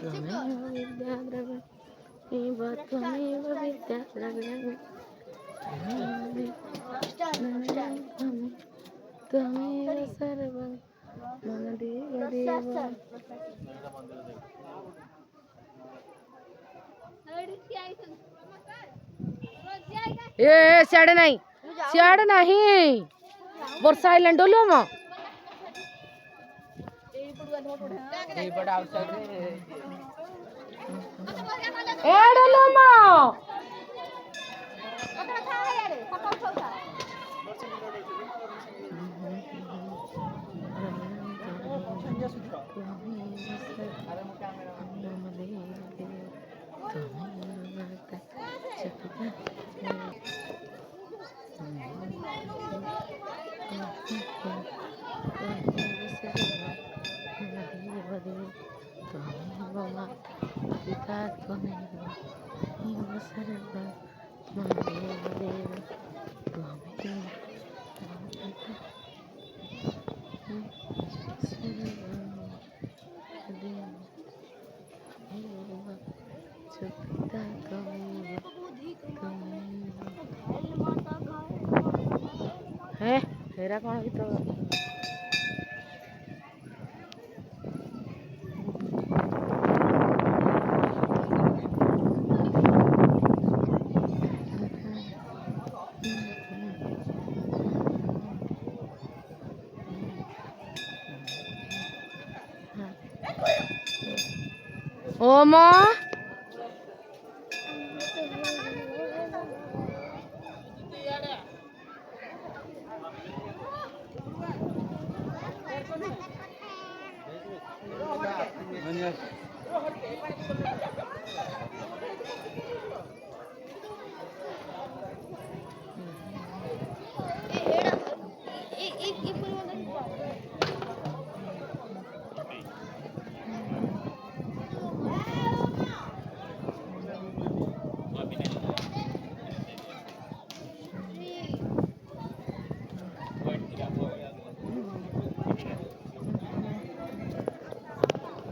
त्वमेव विद्या द्रविणं त्वमेव विद्या द्रविणं त्वमेव सर्वं मम देव देव। ए सियाड़े नहीं वर्षा आइलैंड डोलो म ए डोलो म है हेरा कौन गीत ओ माँ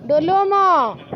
डोलो माँ